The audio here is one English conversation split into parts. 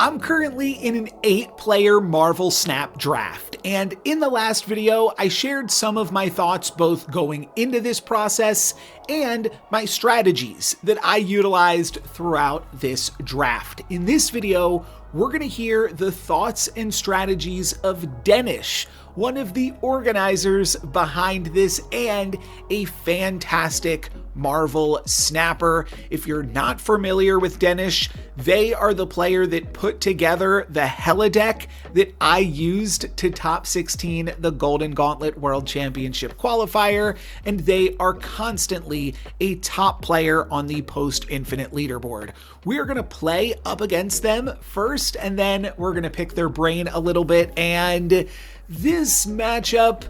I'm currently in an 8-player Marvel Snap draft, and in the last video, I shared some of my thoughts both going into this process and my strategies that I utilized throughout this draft. In this video, we're going to hear the thoughts and strategies of Danish, one of the organizers behind this and a fantastic Marvel snapper. If you're not familiar with Danish, they are the player that put together the Hela deck that I used to top 16 the Golden Gauntlet World Championship qualifier, and they are constantly a top player on the post-infinite leaderboard. We're going to play up against them first, and then we're going to pick their brain a little bit, and this matchup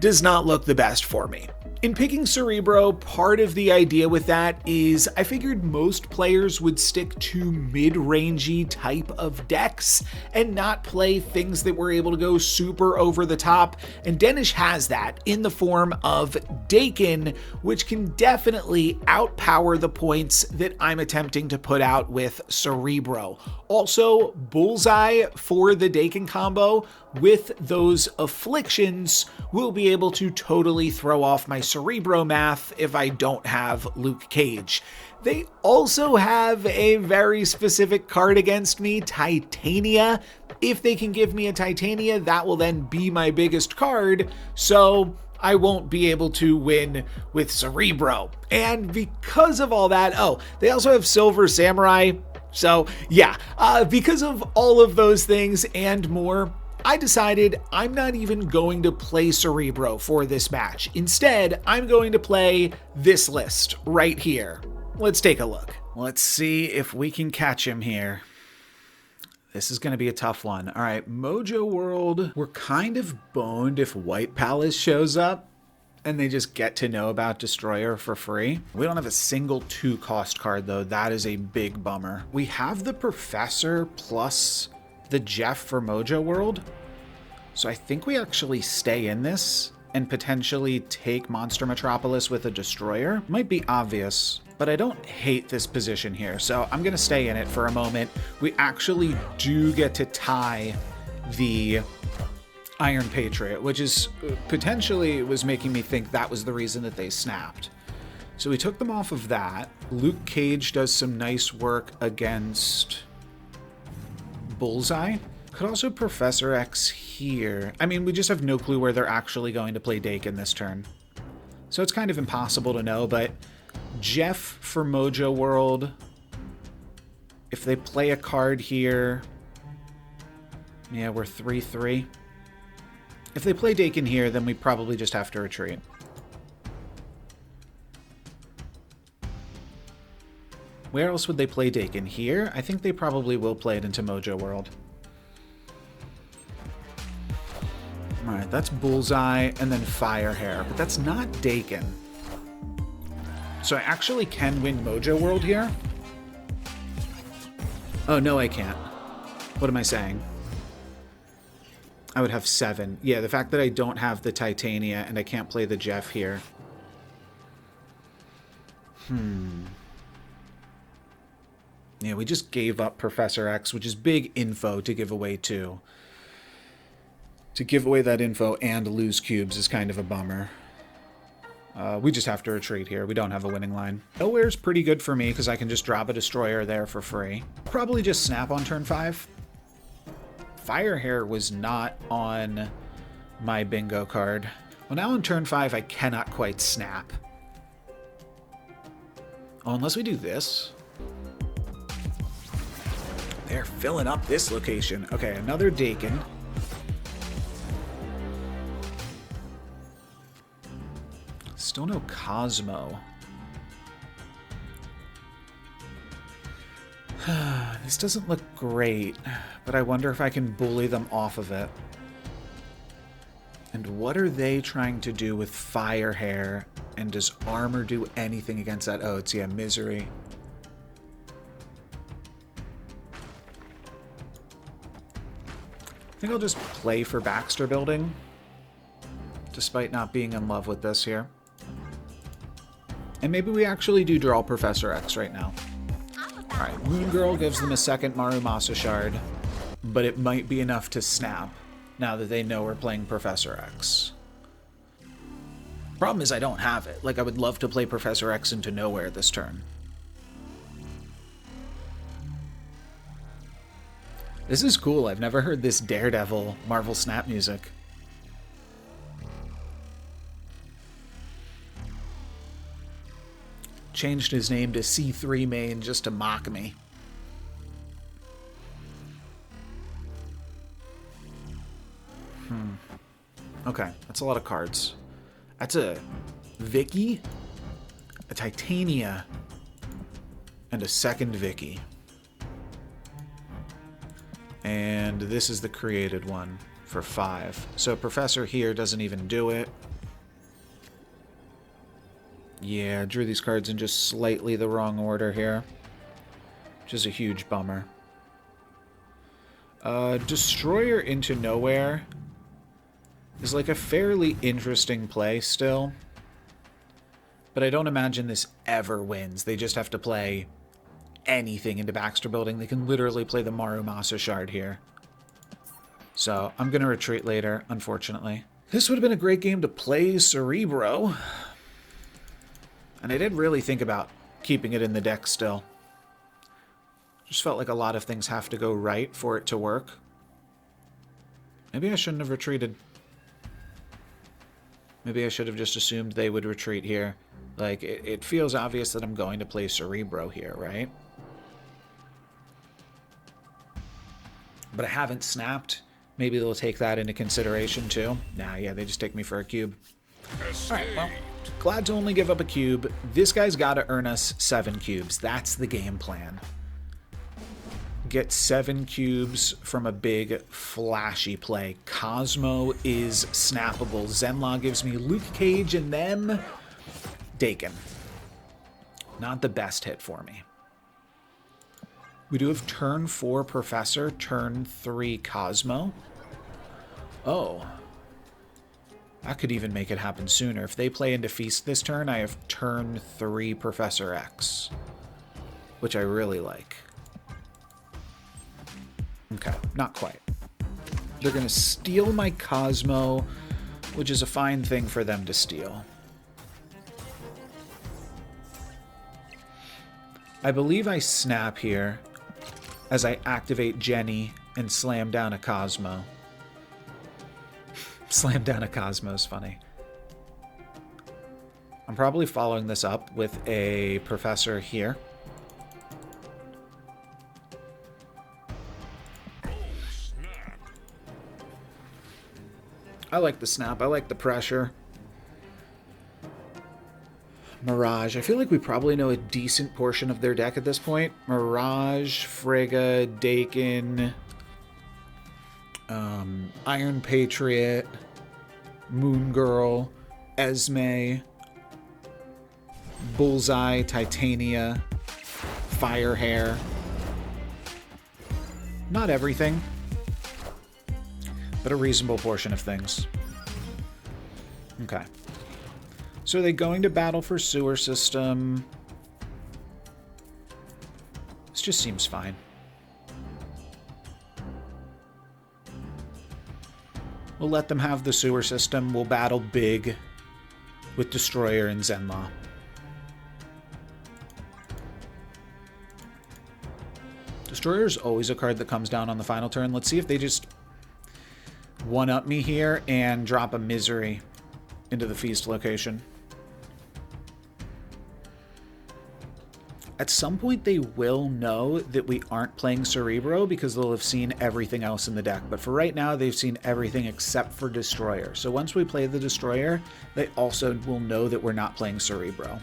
does not look the best for me. In picking Cerebro, part of the idea with that is I figured most players would stick to mid-rangey type of decks and not play things that were able to go super over the top, and Danish has that in the form of Dakin, which can definitely outpower the points that I'm attempting to put out with Cerebro. Also, Bullseye for the Dakin combo with those afflictions will be able to totally throw off my Cerebro math if I don't have Luke Cage. They also have a very specific card against me, Titania. If they can give me a Titania, that will then be my biggest card, so I won't be able to win with Cerebro. And because of all that, they also have Silver Samurai. So yeah, because of all of those things and more, I decided I'm not even going to play Cerebro for this match. Instead, I'm going to play this list right here. Let's take a look. Let's see if we can catch him here. This is going to be a tough one. All right, Mojo World. We're kind of boned if White Palace shows up and they just get to know about Destroyer for free. We don't have a single 2-cost card, though. That is a big bummer. We have the Professor plus the Jeff for Mojo World. So I think we actually stay in this and potentially take Monster Metropolis with a Destroyer. Might be obvious, but I don't hate this position here. So I'm going to stay in it for a moment. We actually do get to tie the Iron Patriot, which is potentially was making me think that was the reason that they snapped. So we took them off of that. Luke Cage does some nice work against Bullseye. Could also Professor X here. I mean, we just have no clue where they're actually going to play Dakin this turn. So it's kind of impossible to know, but Jeff for Mojo World. If they play a card here, yeah, we're 3-3. If they play Dakin here, then we probably just have to retreat. Where else would they play Dakin? Here? I think they probably will play it into Mojo World. Alright, that's Bullseye and then Firehair, but that's not Dakin. So I actually can win Mojo World here? Oh, no, I can't. What am I saying? I would have 7. Yeah, the fact that I don't have the Titania and I can't play the Jeff here. Yeah, we just gave up Professor X, which is big info to give away too. To give away that info and lose cubes is kind of a bummer. We just have to retreat here. We don't have a winning line. Nowhere's pretty good for me because I can just drop a Destroyer there for free. Probably just snap on turn 5. Firehair was not on my bingo card. Well, now on turn 5, I cannot quite snap. Oh, unless we do this. They're filling up this location. Okay, another Dakin. Still no Cosmo. This doesn't look great, but I wonder if I can bully them off of it. And what are they trying to do with Firehair? And does armor do anything against that? Oh, it's, yeah, Misery. I think I'll just play for Baxter building, despite not being in love with this here. And maybe we actually do draw Professor X right now. Alright, Moon Girl gives them a second Marumasa shard, but it might be enough to snap now that they know we're playing Professor X. Problem is I don't have it. Like, I would love to play Professor X into nowhere this turn. This is cool. I've never heard this Daredevil Marvel Snap music. Changed his name to C3 main just to mock me. Okay, that's a lot of cards. That's a Vicky, a Titania, and a second Vicky. And this is the created one for 5. So Professor here doesn't even do it. Yeah, drew these cards in just slightly the wrong order here, which is a huge bummer. Destroyer into nowhere is like a fairly interesting play still, but I don't imagine this ever wins. They just have to play anything into Baxter Building. They can literally play the Marumasa shard here. So I'm going to retreat later, unfortunately. This would have been a great game to play Cerebro. And I did really think about keeping it in the deck still. Just felt like a lot of things have to go right for it to work. Maybe I shouldn't have retreated. Maybe I should have just assumed they would retreat here. Like, it feels obvious that I'm going to play Cerebro here, right? But I haven't snapped. Maybe they'll take that into consideration too. Nah, yeah, they just take me for a cube. Alright, well, glad to only give up a cube. This guy's got to earn us 7 cubes. That's the game plan. Get 7 cubes from a big, flashy play. Cosmo is snappable. Zenlaw gives me Luke Cage and then Dakin. Not the best hit for me. We do have turn 4 Professor, turn 3 Cosmo. Oh. That could even make it happen sooner. If they play into Feast this turn, I have turn 3 Professor X, which I really like. Okay, not quite. They're going to steal my Cosmo, which is a fine thing for them to steal. I believe I snap here as I activate Jenny and slam down a Cosmo. Slam down a Cosmo is funny. I'm probably following this up with a Professor here. I like the snap. I like the pressure. Mirage. I feel like we probably know a decent portion of their deck at this point. Mirage, Frigga, Dakin, Iron Patriot, Moon Girl, Esme, Bullseye, Titania, Firehair. Not everything, but a reasonable portion of things. Okay. So are they going to battle for sewer system? This just seems fine. We'll let them have the sewer system. We'll battle big with Destroyer and Zenlaw. Destroyer is always a card that comes down on the final turn. Let's see if they just one-up me here and drop a Misery into the Feast location. At some point, they will know that we aren't playing Cerebro because they'll have seen everything else in the deck. But for right now, they've seen everything except for Destroyer. So once we play the Destroyer, they also will know that we're not playing Cerebro.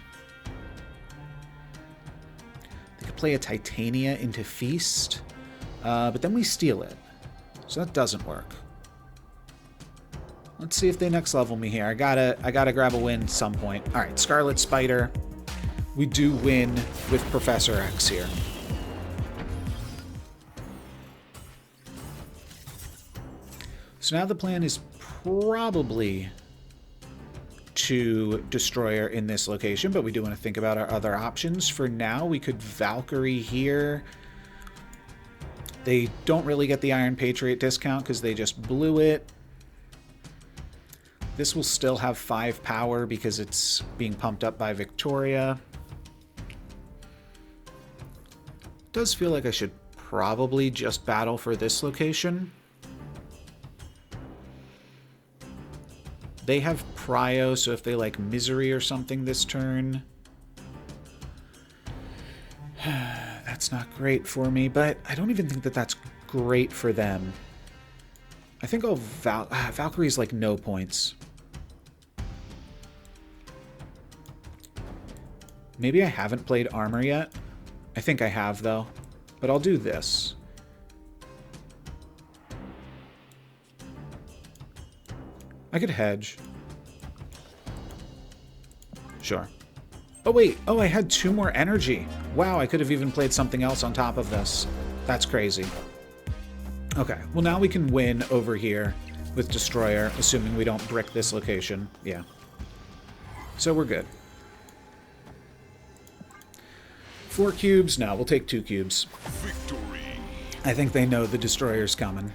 They could play a Titania into Feast, but then we steal it. So that doesn't work. Let's see if they next level me here. I gotta grab a win at some point. All right, Scarlet Spider. We do win with Professor X here. So now the plan is probably to Destroyer in this location, but we do want to think about our other options. For now, we could Valkyrie here. They don't really get the Iron Patriot discount because they just blew it. This will still have 5 power because it's being pumped up by Victoria. Does feel like I should probably just battle for this location. They have Prio, so if they like Misery or something this turn, that's not great for me, but I don't even think that that's great for them. I think I'll Valkyrie's like no points. Maybe I haven't played Armor yet. I think I have, though. But I'll do this. I could hedge. Sure. Oh, wait. Oh, I had 2 more energy. Wow, I could have even played something else on top of this. That's crazy. Okay, well now we can win over here with Destroyer, assuming we don't brick this location. Yeah. So we're good. 4 cubes? No, we'll take 2 cubes. Victory. I think they know the Destroyer's coming.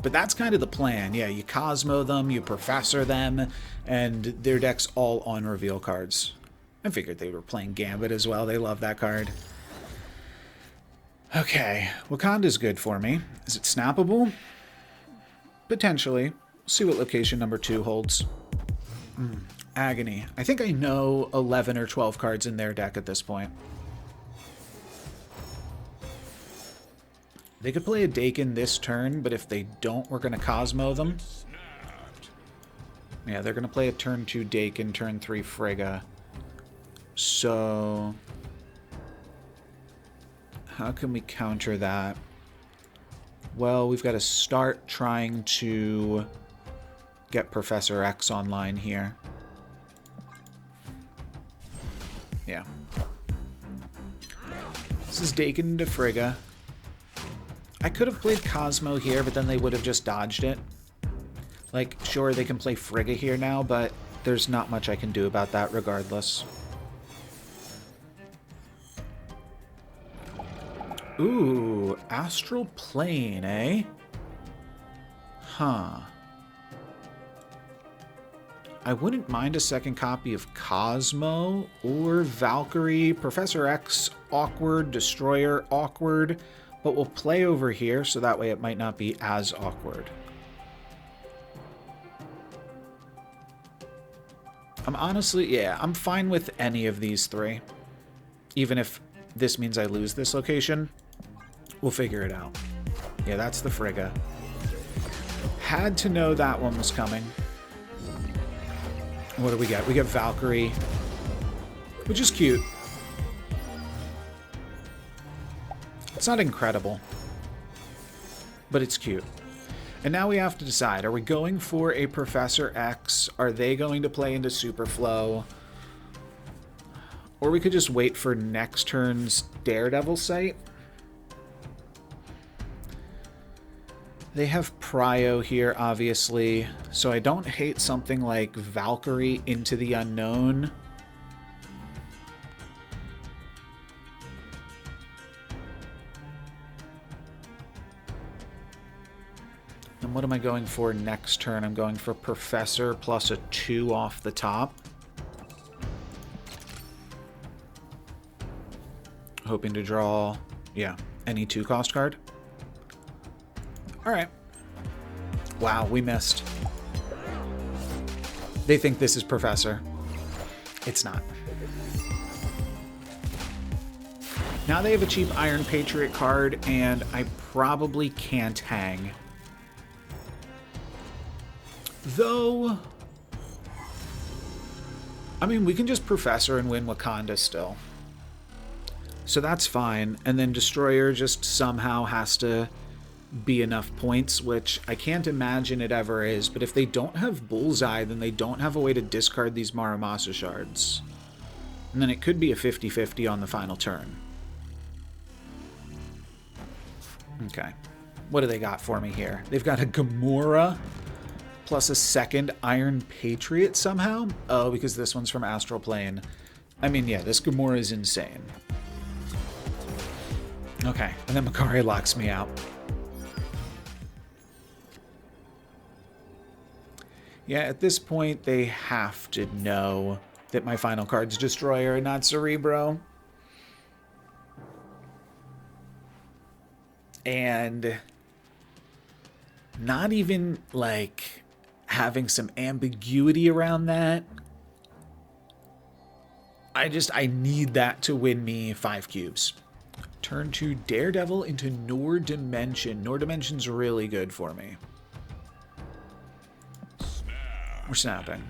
But that's kind of the plan. Yeah, you Cosmo them, you Professor them, and their deck's all on reveal cards. I figured they were playing Gambit as well. They love that card. Okay, Wakanda's good for me. Is it snappable? Potentially. We'll see what location number 2 holds. Agony. I think I know 11 or 12 cards in their deck at this point. They could play a Dakin this turn, but if they don't, we're going to Cosmo them. Yeah, they're going to play a turn 2 Dakin, turn 3 Frigga. So how can we counter that? Well, we've got to start trying to get Professor X online here. Yeah. This is Dakin to Frigga. I could have played Cosmo here, but then they would have just dodged it. Like, sure, they can play Frigga here now, but there's not much I can do about that regardless. Ooh, Astral Plane, eh? Huh. I wouldn't mind a second copy of Cosmo or Valkyrie. Professor X, awkward. Destroyer, awkward. But we'll play over here, so that way it might not be as awkward. I'm honestly, yeah, I'm fine with any of these 3. Even if this means I lose this location, we'll figure it out. Yeah, that's the Frigga. Had to know that one was coming. What do we get? We get Valkyrie, which is cute. It's not incredible, but it's cute. And now we have to decide, are we going for a Professor X? Are they going to play into Superflow? Or we could just wait for next turn's Daredevil Sight. They have Prio here, obviously, so I don't hate something like Valkyrie into the Unknown. And what am I going for next turn? I'm going for Professor plus a 2 off the top. Hoping to draw, yeah, any 2-cost card. Alright. Wow, we missed. They think this is Professor. It's not. Now they have a cheap Iron Patriot card, and I probably can't hang. Though, I mean, we can just Professor and win Wakanda still. So that's fine. And then Destroyer just somehow has to be enough points, which I can't imagine it ever is. But if they don't have Bullseye, then they don't have a way to discard these Muramasa shards. And then it could be a 50-50 on the final turn. Okay. What do they got for me here? They've got a Gamora plus a second Iron Patriot somehow? Oh, because this one's from Astral Plane. I mean, yeah, this Gamora is insane. Okay, and then Makari locks me out. Yeah, at this point, they have to know that my final card's Destroyer and not Cerebro. And not even, like, having some ambiguity around that. I need that to win me 5 cubes. Turn to Daredevil into Nor Dimension. Nor Dimension's really good for me. We're snapping.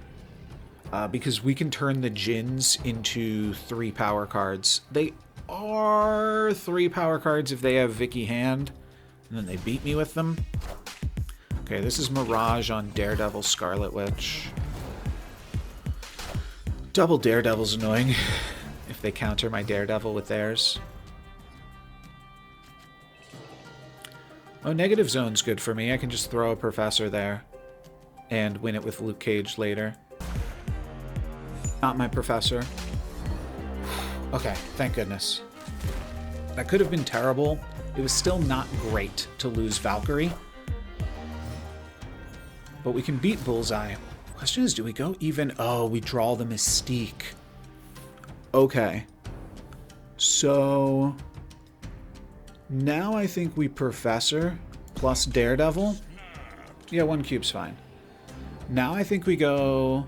Because we can turn the Djinns into 3 power cards. They are 3 power cards if they have Vicky Hand. And then they beat me with them. Okay, this is Mirage on Daredevil Scarlet Witch. Double Daredevil's annoying if they counter my Daredevil with theirs. Oh, Negative Zone's good for me. I can just throw a Professor there and win it with Luke Cage later. Not my Professor. Okay, thank goodness. That could have been terrible. It was still not great to lose Valkyrie. But we can beat Bullseye. Question is, do we go even? Oh, we draw the Mystique. Okay. So now I think we Professor plus Daredevil. Yeah, 1 cube's fine. Now I think we go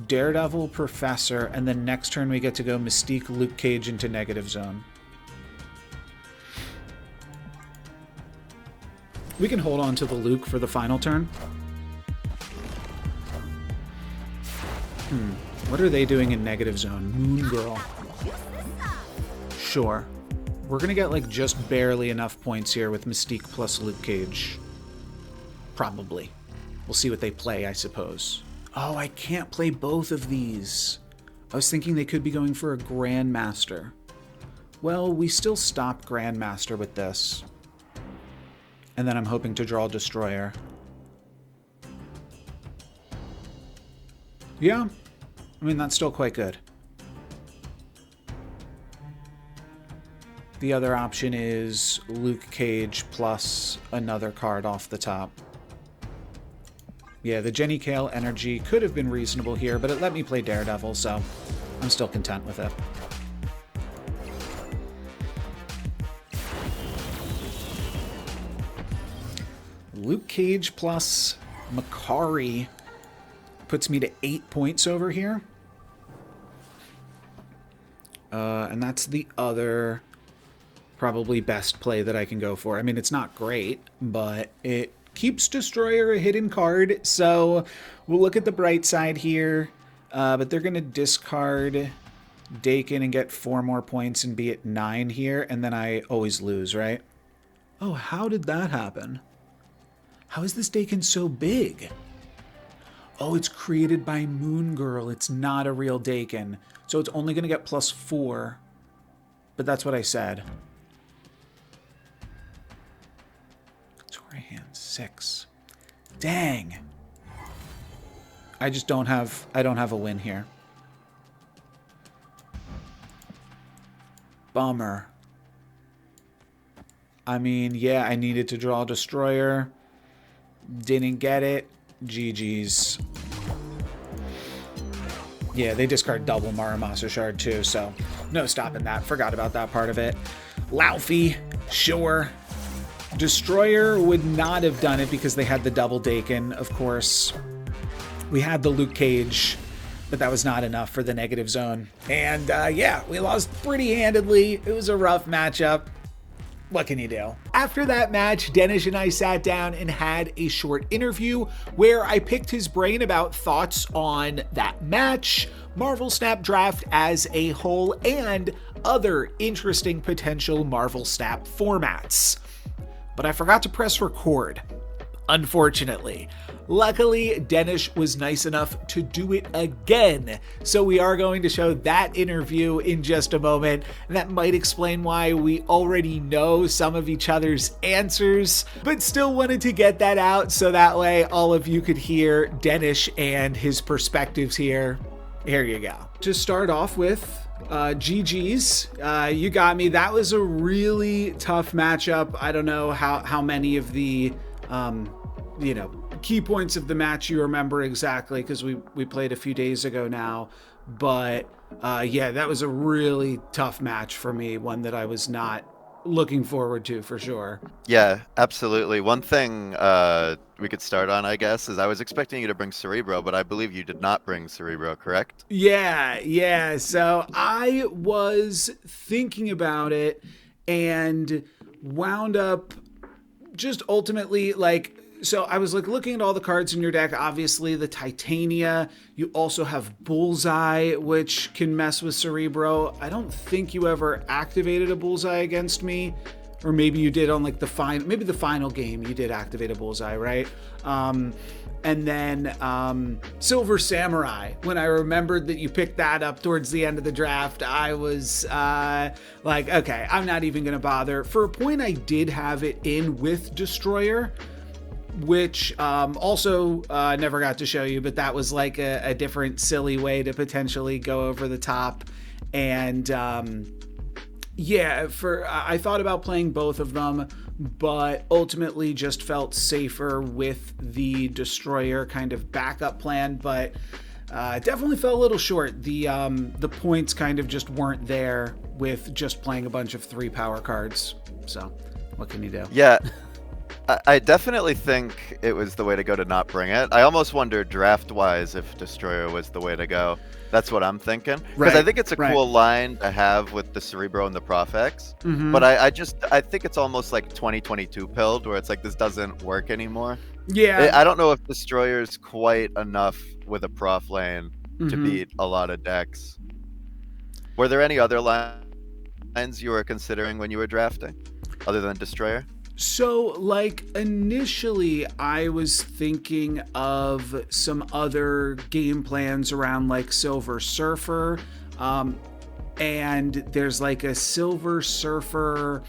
Daredevil, Professor, and then next turn we get to go Mystique, Luke Cage into Negative Zone. We can hold on to the Luke for the final turn. What are they doing in Negative Zone? Moon Girl. Sure. We're gonna get, like, just barely enough points here with Mystique plus Luke Cage. Probably. We'll see what they play, I suppose. Oh, I can't play both of these. I was thinking they could be going for a Grandmaster. Well, we still stop Grandmaster with this. And then I'm hoping to draw Destroyer. Yeah. I mean, that's still quite good. The other option is Luke Cage plus another card off the top. Yeah, the Jenny Kale energy could have been reasonable here, but it let me play Daredevil, so I'm still content with it. Luke Cage plus Makari puts me to 8 points over here. And that's the other probably best play that I can go for. I mean, it's not great, but it keeps Destroyer a hidden card, so we'll look at the bright side here. But they're going to discard Dakin and get 4 more points and be at 9 here, and then I always lose, right? Oh, how did that happen? How is this Dakin so big? Oh, it's created by Moon Girl. It's not a real Dakin. So it's only going to get +4. But that's what I said. Tory hand 6. Dang. I just don't have a win here. Bummer. I mean, yeah, I needed to draw Destroyer. Didn't get it. GG's. Yeah, they discard double Muramasa Shard too, so no stopping that. Forgot about that part of it. Laufey, sure. Destroyer would not have done it because they had the double Dakin, of course. We had the Luke Cage, but that was not enough for the Negative Zone. And yeah, we lost pretty handedly. It was a rough matchup. What can you do? After that match, Denish and I sat down and had a short interview where I picked his brain about thoughts on that match, Marvel Snap Draft as a whole, and other interesting potential Marvel Snap formats. But I forgot to press record. unfortunately. Luckily, Danish was nice enough to do it again, so we are going to show that interview in just a moment, and that might explain why we already know some of each other's answers, but still wanted to get that out so that way all of you could hear Danish and his perspectives here. Here you go. To start off with, GG's, you got me. That was a really tough matchup. I don't know how many of the, key points of the match you remember exactly, because we played a few days ago now, but yeah, that was a really tough match for me, one that I was not looking forward to for sure. Yeah, absolutely. One thing we could start on, I guess, is I was expecting you to bring Cerebro, but I believe you did not bring Cerebro, correct? Yeah. So I was thinking about it and wound up just ultimately so I was looking at all the cards in your deck. Obviously the Titania, you also have Bullseye, which can mess with Cerebro. I don't think you ever activated a Bullseye against me, or maybe you did on the final game you did activate a Bullseye, right? And then Silver Samurai, when I remembered that you picked that up towards the end of the draft, I was okay, I'm not even gonna bother. For a point I did have it in with Destroyer, which also never got to show you, but that was a different silly way to potentially go over the top. And I thought about playing both of them, but ultimately just felt safer with the Destroyer kind of backup plan, but definitely fell a little short. The points kind of just weren't there with just playing a bunch of 3 power cards. So what can you do? Yeah. I definitely think it was the way to go to not bring it. I almost wonder draft-wise if Destroyer was the way to go. That's what I'm thinking. Because I think it's a cool line to have with the Cerebro and the Profex. Mm-hmm. But I think it's almost like 2022 pilled, where it's this doesn't work anymore. Yeah. I don't know if Destroyer's quite enough with a Prof lane to beat a lot of decks. Were there any other lines you were considering when you were drafting, other than Destroyer? So, initially I was thinking of some other game plans around Silver Surfer, and there's a Silver Surfer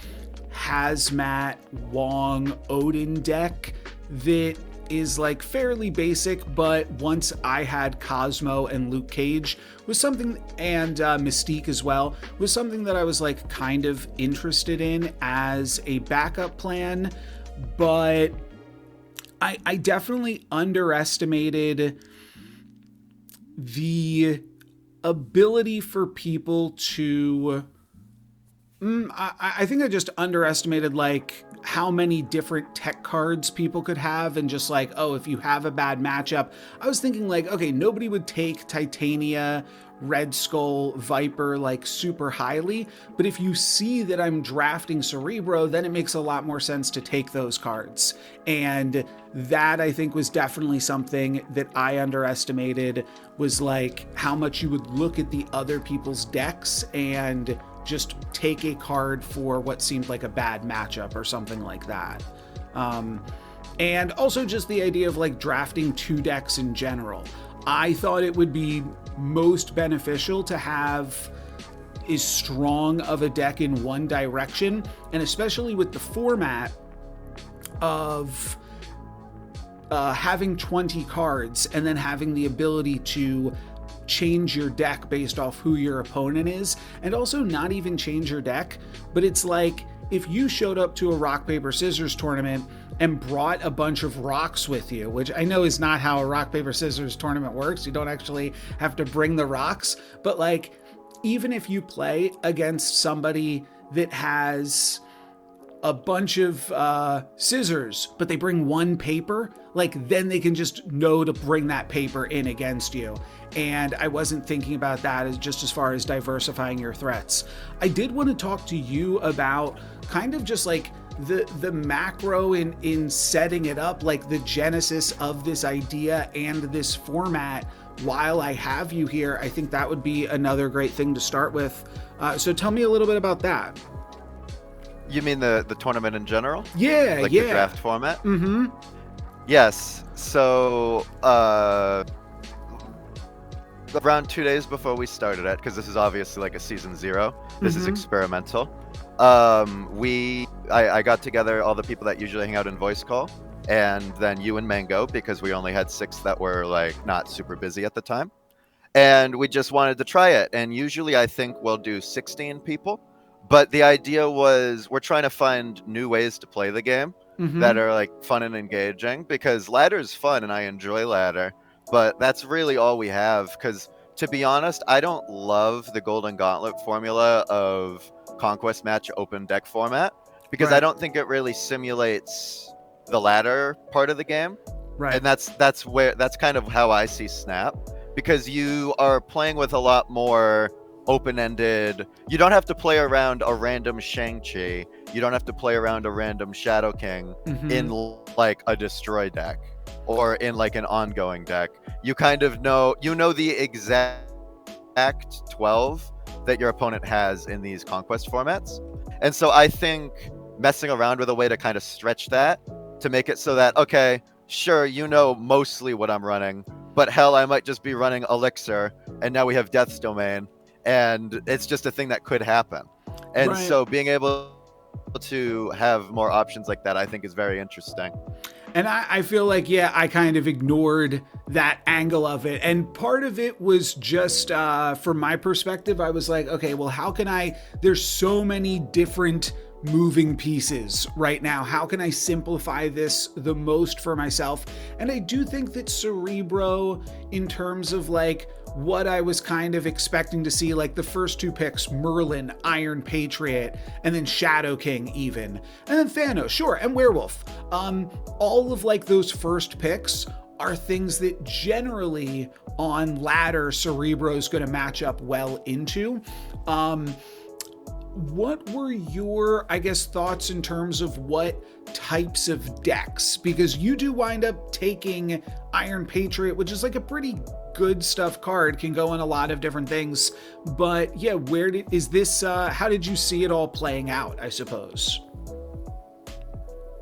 Hazmat Wong Odin deck that is fairly basic, but once I had Cosmo and Luke Cage was something, and Mystique as well, was something that I was kind of interested in as a backup plan, but I definitely underestimated the ability for people to I think I just underestimated how many different tech cards people could have, and just if you have a bad matchup. I was thinking okay, nobody would take Titania, Red Skull, Viper super highly, but if you see that I'm drafting Cerebro, then it makes a lot more sense to take those cards. And that, I think, was definitely something that I underestimated, was how much you would look at the other people's decks and just take a card for what seemed like a bad matchup or something like that. And also just the idea of drafting 2 decks in general. I thought it would be most beneficial to have as strong of a deck in one direction, and especially with the format of having 20 cards and then having the ability to change your deck based off who your opponent is, and also not even change your deck, but it's if you showed up to a rock paper scissors tournament and brought a bunch of rocks with you, which I know is not how a rock paper scissors tournament works, you don't actually have to bring the rocks, but even if you play against somebody that has a bunch of scissors, but they bring 1 paper, then they can just know to bring that paper in against you. And I wasn't thinking about that as far as diversifying your threats. I did want to talk to you about kind of just the macro in setting it up, the genesis of this idea and this format. While I have you here, I think that would be another great thing to start with. So tell me a little bit about that. You mean the tournament in general? Yeah, the draft format? Mm-hmm. Yes. So, around 2 days before we started it, because this is obviously like a season 0, this is experimental. I got together all the people that usually hang out in voice call, and then you and Mango, because we only had 6 that were like not super busy at the time, and we just wanted to try it. And usually I think we'll do 16 people, but the idea was we're trying to find new ways to play the game that are like fun and engaging, because ladder is fun and I enjoy ladder, but that's really all we have. Because to be honest, I don't love the Golden Gauntlet formula of conquest match open deck format, because I don't think it really simulates the ladder part of the game. And that's kind of how I see Snap, because you are playing with a lot more open-ended. You don't have to play around a random Shang-Chi. You don't have to play around a random Shadow King in like a destroy deck or in like an ongoing deck. You kind of know the exact 12 that your opponent has in these conquest formats. And so I think messing around with a way to kind of stretch that to make it so that, okay, sure, mostly what I'm running, but hell, I might just be running Elixir, and now we have Death's Domain, and it's just a thing that could happen. And so being able to have more options like that, I think, is very interesting. And I feel like, I kind of ignored that angle of it. And part of it was just, from my perspective, I was like, okay, well, how can there's so many different moving pieces right now. How can I simplify this the most for myself? And I do think that Cerebro, in terms of like what I was kind of expecting to see, like the first 2 picks, Merlin, Iron Patriot, and then Shadow King even, and then Thanos, sure, and Werewolf. All of like those first picks are things that generally on ladder Cerebro is going to match up well into. What were your, I guess, thoughts in terms of what types of decks? Because you do wind up taking Iron Patriot, which is like a pretty good stuff card, can go in a lot of different things. But yeah, how did you see it all playing out, I suppose?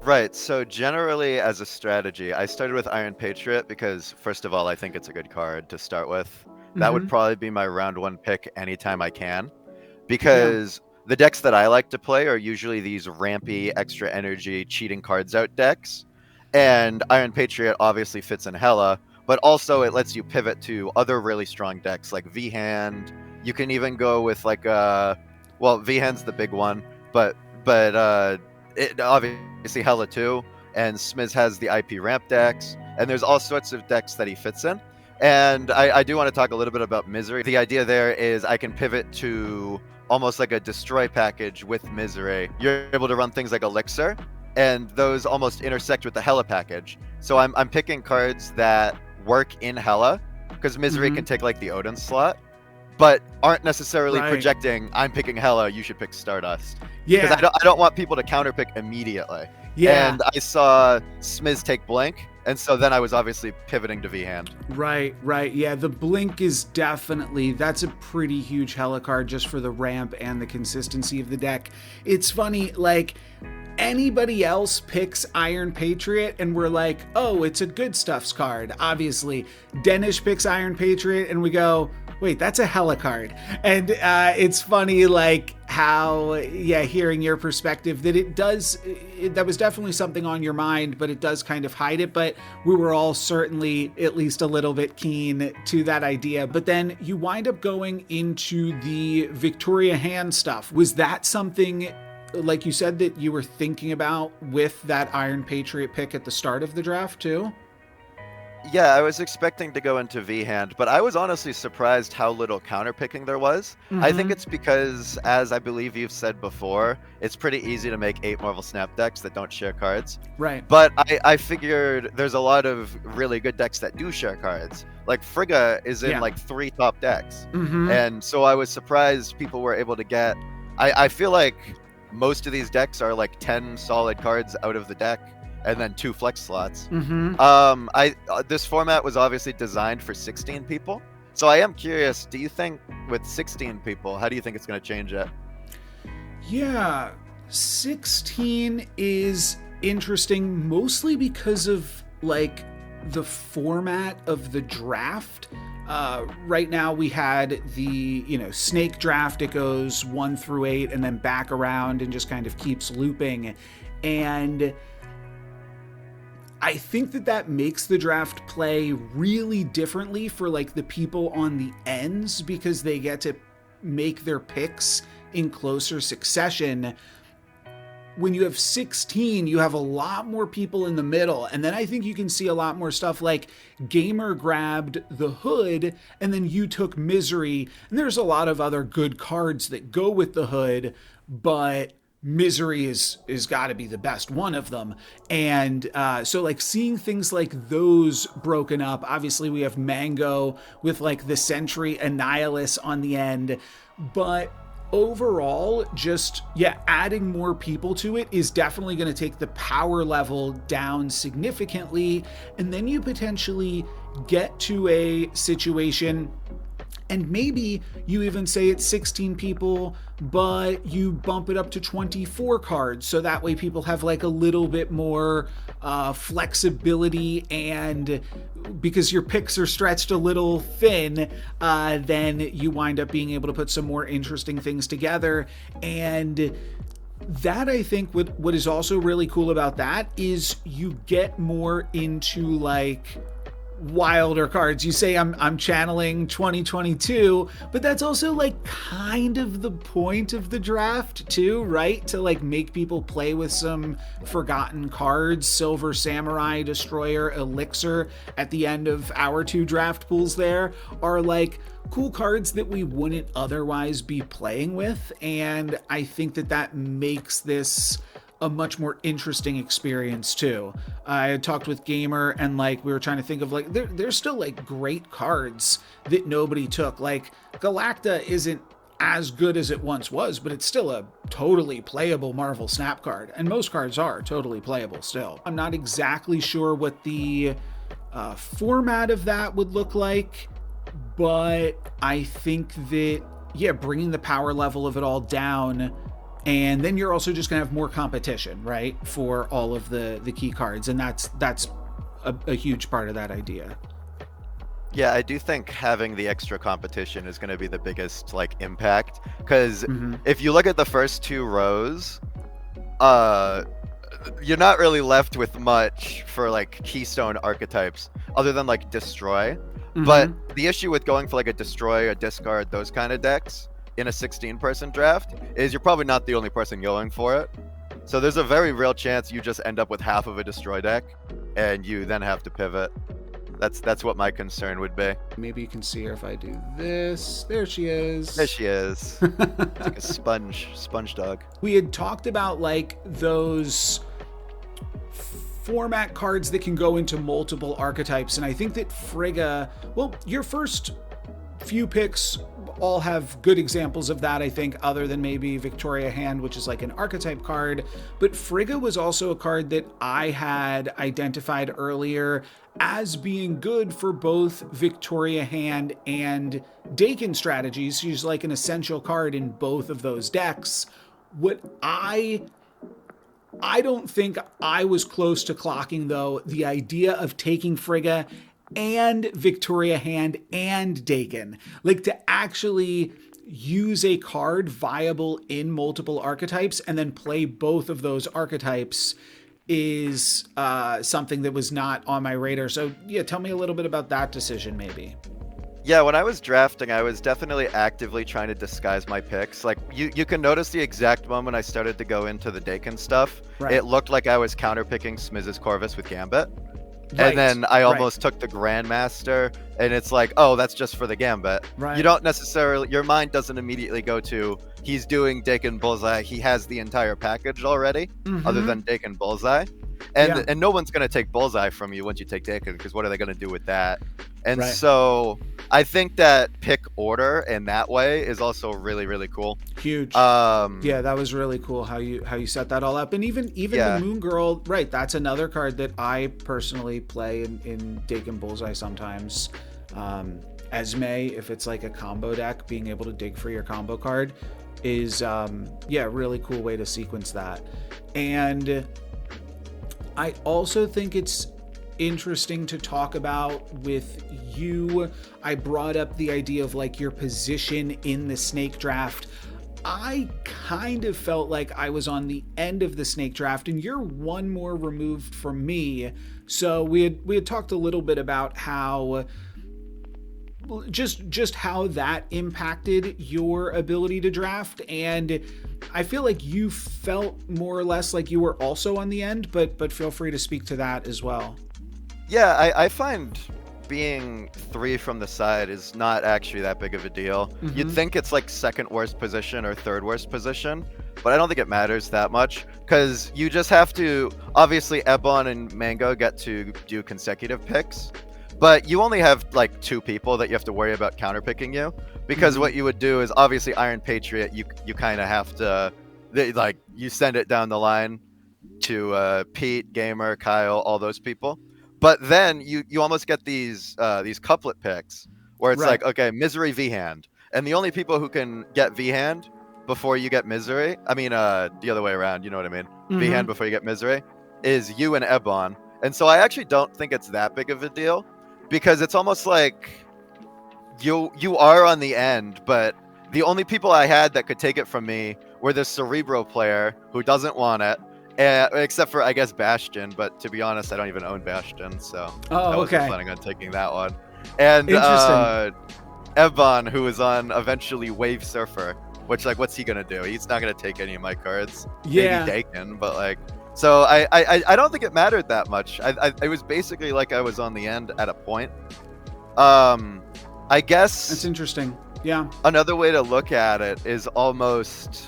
Right, so generally as a strategy, I started with Iron Patriot because, first of all, I think it's a good card to start with. That would probably be my round 1 pick anytime I can, because the decks that I like to play are usually these rampy, extra energy, cheating cards out decks. And Iron Patriot obviously fits in hella, but also it lets you pivot to other really strong decks like V-Hand. You can even go with like V-Hand's the big one, but it obviously hella too. And Smiz has the IP ramp decks, and there's all sorts of decks that he fits in. And I do want to talk a little bit about Misery. The idea there is I can pivot to almost like a destroy package with Misery. You're able to run things like Elixir, and those almost intersect with the Hella package. So I'm picking cards that work in Hella, because Misery can take like the Odin slot, but aren't necessarily projecting, I'm picking Hella, you should pick Stardust. Because I don't want people to counterpick immediately. And I saw Smiz take Blink, and so then I was obviously pivoting to V-Hand. Right. Yeah, the Blink is that's a pretty huge Hella card just for the ramp and the consistency of the deck. It's funny, like, anybody else picks Iron Patriot and we're like, oh, it's a good stuffs card, obviously. Denish picks Iron Patriot and we go, wait, that's a Hella card. And it's funny, like, how, hearing your perspective, that that was definitely something on your mind, but it does kind of hide it. But we were all certainly at least a little bit keen to that idea. But then you wind up going into the Victoria Hand stuff. Was that something, like you said, that you were thinking about with that Iron Patriot pick at the start of the draft too? Yeah, I was expecting to go into V-Hand, but I was honestly surprised how little counterpicking there was. I think it's because, as I believe you've said before, it's pretty easy to make 8 Marvel Snap decks that don't share cards. Right. But I figured there's a lot of really good decks that do share cards. Like Frigga is in like 3 top decks. And so I was surprised people were able to get... I feel like most of these decks are like 10 solid cards out of the deck, and then 2 flex slots. This format was obviously designed for 16 people. So I am curious, do you think with 16 people, how do you think it's going to change it? Yeah, 16 is interesting, mostly because of like the format of the draft. Right now we had the, snake draft. It goes 1 through 8 and then back around and just kind of keeps looping. And I think that makes the draft play really differently for like the people on the ends, because they get to make their picks in closer succession. When you have 16, you have a lot more people in the middle. And then I think you can see a lot more stuff like Gamer grabbed the Hood and then you took Misery. And there's a lot of other good cards that go with the Hood, but Misery is got to be the best one of them. And so like seeing things like those broken up, obviously we have Mango with like the Sentry Annihilus on the end, but overall, just, adding more people to it is definitely going to take the power level down significantly. And then you potentially get to a situation, and maybe you even say it's 16 people, but you bump it up to 24 cards. So that way people have like a little bit more flexibility, and because your picks are stretched a little thin, then you wind up being able to put some more interesting things together. And that, I think, what is also really cool about that is you get more into like wilder cards. You say I'm channeling 2022, but that's also like kind of the point of the draft too, right? To like make people play with some forgotten cards. Silver Samurai, Destroyer, Elixir at the end of our 2 draft pools there are like cool cards that we wouldn't otherwise be playing with. And I think that makes this a much more interesting experience too. I had talked with Gamer, and like we were trying to think of like there's still like great cards that nobody took. Like Galacta isn't as good as it once was, but it's still a totally playable Marvel Snap card, and most cards are totally playable still. I'm not exactly sure what the format of that would look like, but I think that bringing the power level of it all down. And then you're also just going to have more competition, right, for all of the key cards. And that's a huge part of that idea. Yeah, I do think having the extra competition is going to be the biggest like impact. Because if you look at the first 2 rows, you're not really left with much for like keystone archetypes other than like Destroy. But the issue with going for like a Destroy, a Discard, those kind of decks in a 16-person draft is you're probably not the only person going for it. So there's a very real chance you just end up with half of a Destroy deck, and you then have to pivot. That's what my concern would be. Maybe you can see her if I do this. There she is. There she is. It's like a sponge dog. We had talked about like those format cards that can go into multiple archetypes, and I think that Frigga, well, your first few picks all have good examples of that, I think, other than maybe Victoria Hand, which is like an archetype card. But Frigga was also a card that I had identified earlier as being good for both Victoria Hand and Dakin strategies. She's like an essential card in both of those decks. What I don't think I was close to clocking, though, the idea of taking Frigga and Victoria Hand and Dakin, like to actually use a card viable in multiple archetypes and then play both of those archetypes is something that was not on my radar. So tell me a little bit about that decision maybe. Yeah, when I was drafting, I was definitely actively trying to disguise my picks. Like, you can notice the exact moment I started to go into the Dakin stuff. Right. It looked like I was counterpicking Smiz's Corvus with Gambit. Right. And then I almost took the Grandmaster, and it's like, oh, that's just for the Gambit. Right. You don't necessarily, your mind doesn't immediately go to, he's doing Dakin Bullseye, he has the entire package already, other than Dakin Bullseye. And no one's going to take Bullseye from you once you take Dakin, because what are they going to do with that? And so I think that pick order in that way is also really, really cool. Huge. Yeah, that was really come how you set that all up. And even the Moon Girl, right, that's another card that I personally play in Dakin Bullseye sometimes. Esme, if it's like a combo deck, being able to dig for your combo card is a really cool way to sequence that. And I also think it's interesting to talk about with you. I brought up the idea of like your position in the snake draft. I kind of felt like I was on the end of the snake draft, and you're one more removed from me. So we had talked a little bit about how just how that impacted your ability to draft, and I feel like you felt more or less like you were also on the end, but feel free to speak to that as well. Yeah, I find being 3 from the side is not actually that big of a deal. Mm-hmm. You'd think it's like second worst position or third worst position, but I don't think it matters that much because you just have to, obviously Ebon and Mango get to do consecutive picks, but you only have like 2 people that you have to worry about counterpicking you, because Mm-hmm. what you would do is obviously Iron Patriot, you kind of have to, like, you send it down the line to Pete, Gamer, Kyle, all those people. But then you almost get these couplet picks where it's Right. like, okay, Misery V hand, and the only people who can get V hand before you get Misery, I mean the other way around, you know what I mean? Mm-hmm. V hand before you get Misery is you and Ebon, and so I actually don't think it's that big of a deal, because it's almost like you are on the end, but the only people I had that could take it from me were the Cerebro player who doesn't want it, except for, I guess, Bastion, but to be honest, I don't even own Bastion, so I wasn't planning on taking that one. And Ebon, who is on eventually Wave Surfer, which, like, what's he gonna do? He's not gonna take any of my cards. Yeah. Maybe Dakin, but like, so I don't think it mattered that much. It was basically like I was on the end at a point. I guess That's interesting. Yeah. Another way to look at it is almost,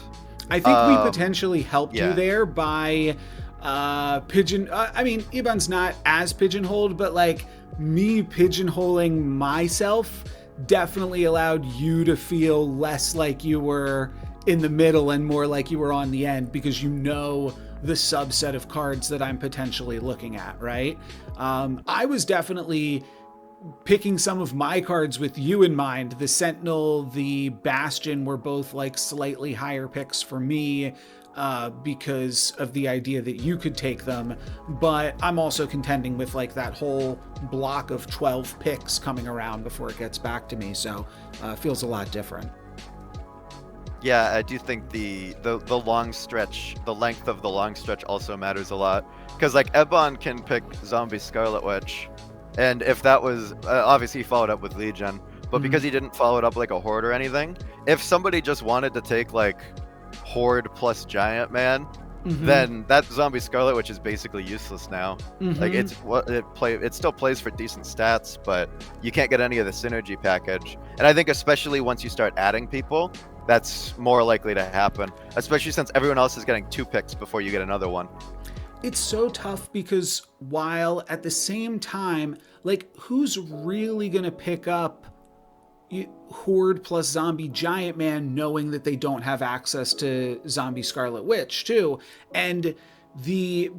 I think we potentially helped you there by I mean, Ebon's not as pigeonholed, but like me pigeonholing myself definitely allowed you to feel less like you were in the middle and more like you were on the end, because you know the subset of cards that I'm potentially looking at, right? I was definitely picking some of my cards with you in mind. The Sentinel, the Bastion were both like slightly higher picks for me because of the idea that you could take them. But I'm also contending with like that whole block of 12 picks coming around before it gets back to me. So it feels a lot different. Yeah, I do think the long stretch, the length of the long stretch also matters a lot. Because like Ebon can pick Zombie Scarlet Witch, and if that was, obviously he followed up with Legion, but because he didn't follow it up like a Horde or anything, if somebody just wanted to take like Horde plus Giant Man, then that Zombie Scarlet Witch is basically useless now. Like it still plays for decent stats, but you can't get any of the synergy package. And I think especially once you start adding people, that's more likely to happen, especially since everyone else is getting 2 picks before you get another one. It's so tough because while at the same time, like, who's really going to pick up Horde plus Zombie Giant Man knowing that they don't have access to Zombie Scarlet Witch too? And the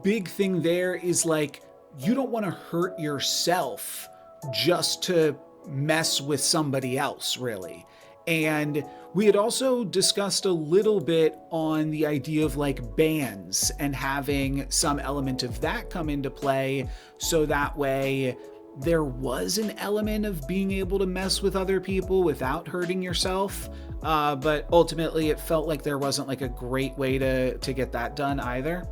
big thing there is like, you don't want to hurt yourself just to mess with somebody else, really. And we had also discussed a little bit on the idea of like bans and having some element of that come into play, so that way there was an element of being able to mess with other people without hurting yourself. But ultimately it felt like there wasn't like a great way to get that done either.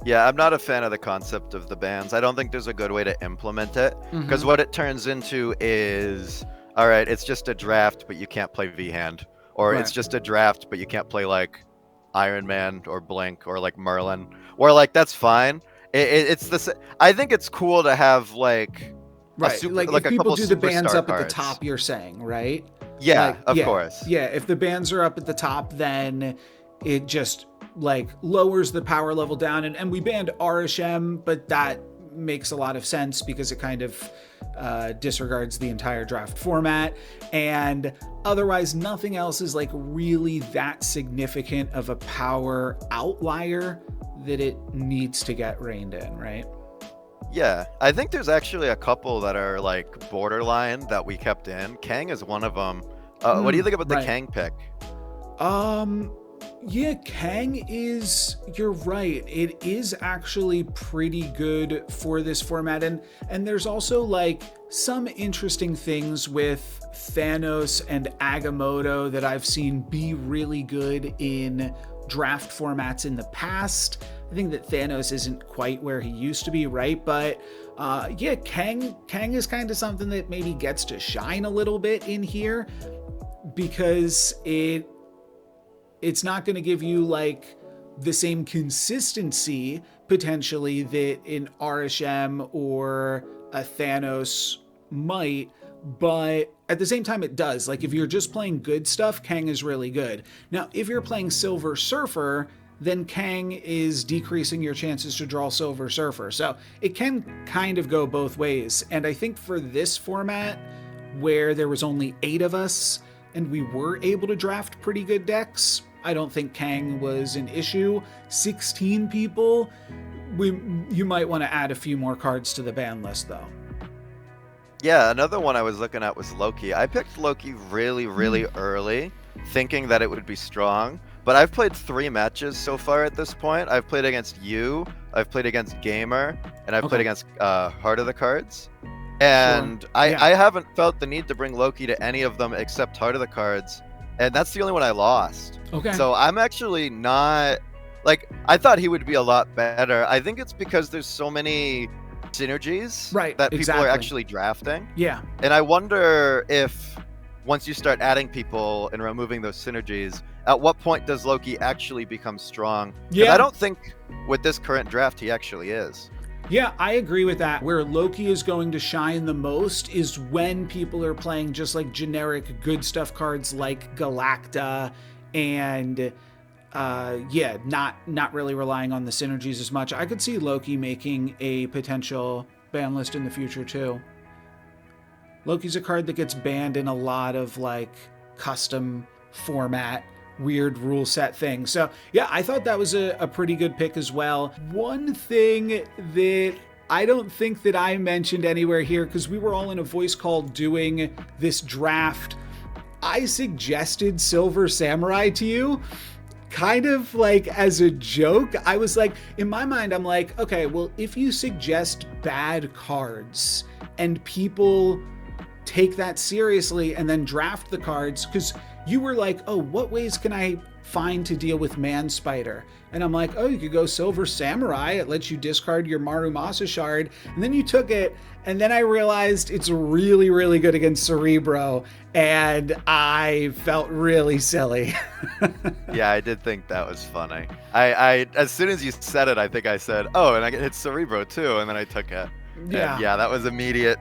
Yeah, I'm not a fan of the concept of the bans. I don't think there's a good way to implement it, because what it turns into is, all right, it's just a draft, but you can't play V-Hand. Or it's just a draft, but you can't play, like, Iron Man or Blink or, like, Merlin. Or, like, that's fine. It's the. I think it's cool to have, like... Right, like if people do the bans up at the top, you're saying, right? Yeah, of course. Yeah, if the bans are up at the top, then it just, like, lowers the power level down. And we banned RSM, but that makes a lot of sense because it kind of... disregards the entire draft format, and otherwise nothing else is like really that significant of a power outlier that it needs to get reined in, right? Yeah, I think there's actually a couple that are like borderline that we kept in. Kang is one of them. What do you think about the Kang pick? Yeah, Kang is, you're right. It is actually pretty good for this format. And there's also like some interesting things with Thanos and Agamotto that I've seen be really good in draft formats in the past. I think that Thanos isn't quite where he used to be, right? But yeah, Kang is kind of something that maybe gets to shine a little bit in here because it's not going to give you like the same consistency potentially that an RSM or a Thanos might, but at the same time it does. Like if you're just playing good stuff, Kang is really good. Now, if you're playing Silver Surfer, then Kang is decreasing your chances to draw Silver Surfer. So it can kind of go both ways. And I think for this format, where there was only 8 of us and we were able to draft pretty good decks, I don't think Kang was an issue. 16 people, you might want to add a few more cards to the ban list though. Yeah, another one I was looking at was Loki. I picked Loki really, really early, thinking that it would be strong. But I've played 3 matches so far at this point. I've played against you, I've played against Gamer, and I've played against Heart of the Cards. And sure. I haven't felt the need to bring Loki to any of them except Heart of the Cards. And that's the only one I lost. Okay. So I'm actually not, like, I thought he would be a lot better. I think it's because there's so many synergies that people are actually drafting. Yeah. And I wonder if once you start adding people and removing those synergies, at what point does Loki actually become strong? Yeah. I don't think with this current draft he actually is. Yeah, I agree with that. Where Loki is going to shine the most is when people are playing just like generic good stuff cards like Galacta and yeah, not really relying on the synergies as much. I could see Loki making a potential ban list in the future too. Loki's a card that gets banned in a lot of like custom format weird rule set thing. So yeah, I thought that was a pretty good pick as well. One thing that I don't think that I mentioned anywhere here, because we were all in a voice call doing this draft, I suggested Silver Samurai to you, kind of like as a joke. I was like, in my mind, I'm like, okay, well, if you suggest bad cards and people take that seriously and then draft the cards, because you were like, oh, what ways can I find to deal with Man Spider? And I'm like, oh, you could go Silver Samurai. It lets you discard your Marumasa shard. And then you took it, and then I realized it's really, really good against Cerebro, and I felt really silly. Yeah, I did think that was funny. I as soon as you said it, I think I said, oh, and I hit Cerebro too, and then I took it. Yeah. And yeah, that was immediate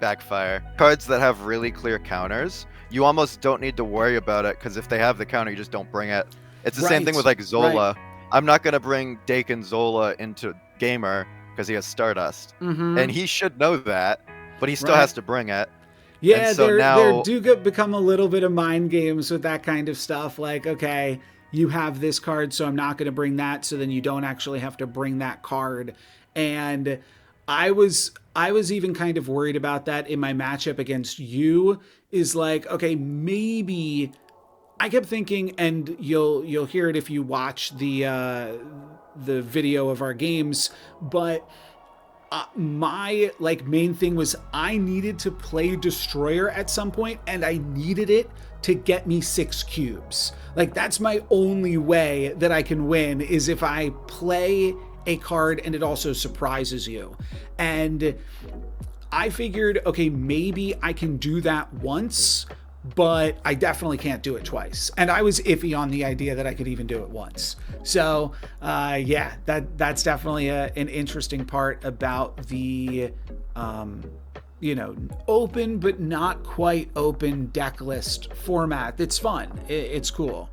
backfire. Cards that have really clear counters, you almost don't need to worry about it, because if they have the counter, you just don't bring it. It's the same thing with like Zola. I'm not going to bring Dakin Zola into Gamer because he has Stardust. And he should know that, but he still has to bring it. Yeah, so there do become a little bit of mind games with that kind of stuff. Like, okay, you have this card, so I'm not going to bring that, so then you don't actually have to bring that card. And I was even kind of worried about that in my matchup against you, is like, okay, maybe I kept thinking, and you'll hear it if you watch the video of our games, but my like main thing was I needed to play Destroyer at some point, and I needed it to get me 6 cubes. Like, that's my only way that I can win, is if I play a card and it also surprises you. And I figured, okay, maybe I can do that once, but I definitely can't do it twice. And I was iffy on the idea that I could even do it once. So yeah, that's definitely an interesting part about the open but not quite open deck list format. It's fun. It's cool.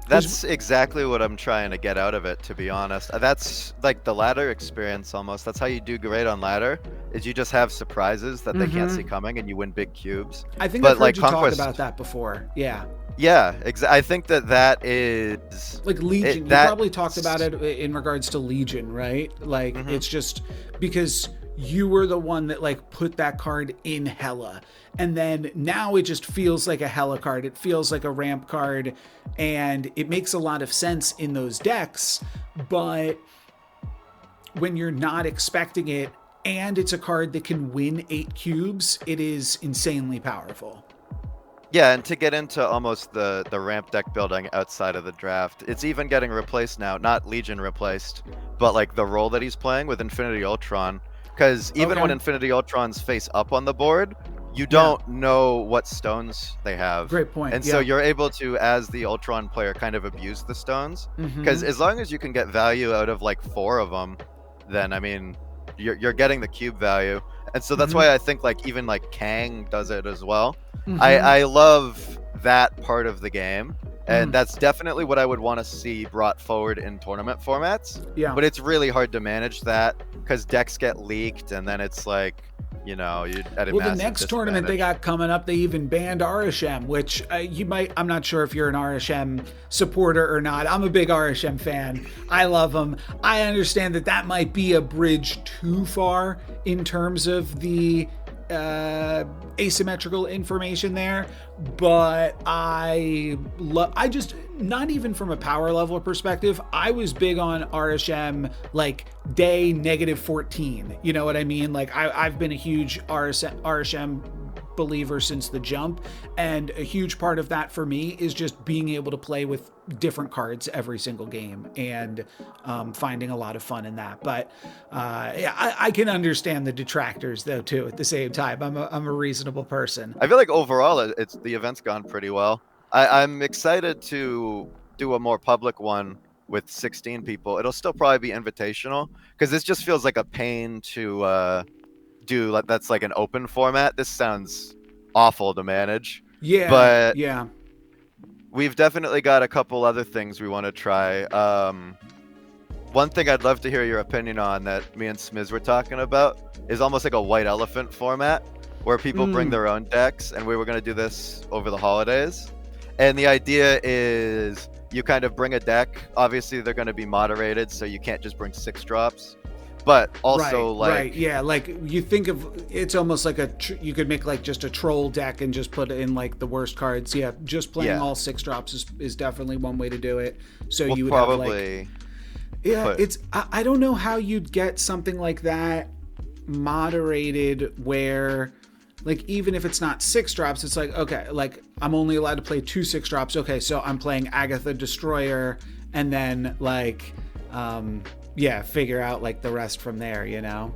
That's exactly what I'm trying to get out of it, to be honest. That's like the ladder experience almost. That's how you do great on ladder, is you just have surprises that they can't see coming and you win big cubes. I think I've heard you talk about that before. Yeah. Yeah, I think that is... Like Legion. You probably talked about it in regards to Legion, right? Like, it's just because you were the one that like put that card in Hela. And then now it just feels like a Hela card. It feels like a ramp card, and it makes a lot of sense in those decks. But when you're not expecting it, and it's a card that can win 8 cubes, it is insanely powerful. Yeah, and to get into almost the ramp deck building outside of the draft, it's even getting replaced now, not Legion replaced, but like the role that he's playing with Infinity Ultron. Because even when Infinity Ultron's face up on the board, you don't know what stones they have. Great point. And so you're able to, as the Ultron player, kind of abuse the stones. Because as long as you can get value out of like 4 of them, then I mean, you're getting the cube value. And so that's why I think like even like Kang does it as well. I love that part of the game. And that's definitely what I would want to see brought forward in tournament formats. Yeah. But it's really hard to manage that because decks get leaked, and then it's like, you know, you at a well, the next tournament they got coming up, they even banned RSM, which you might, I'm not sure if you're an RSM supporter or not. I'm a big RSM fan. I love them. I understand that that might be a bridge too far in terms of the asymmetrical information there, but I just, not even from a power level perspective, I was big on RSM like day -14. You know what I mean? Like I've been a huge RSM believer since the jump, and a huge part of that for me is just being able to play with different cards every single game, and finding a lot of fun in that. But I can understand the detractors though too. At the same time, I'm a reasonable person. I feel like overall it's the event's gone pretty well. I'm excited to do a more public one with 16 people. It'll still probably be invitational because this just feels like a pain to do. Like that's like an open format. This sounds awful to manage. Yeah, but yeah. We've definitely got a couple other things we want to try. One thing I'd love to hear your opinion on that me and Smiz were talking about is almost like a white elephant format where people bring their own decks, and we were going to do this over the holidays. And the idea is you kind of bring a deck. Obviously, they're going to be moderated, so you can't just bring 6 drops. But also, yeah, like you think of it's almost like you could make like just a troll deck and just put in like the worst cards. Yeah, just playing all 6 drops is definitely one way to do it. So you would probably have like, I don't know how you'd get something like that moderated where, like, even if it's not 6 drops, it's like, okay, like I'm only allowed to play 2 6 drops. Okay, so I'm playing Agatha Destroyer, and then like figure out like the rest from there, you know?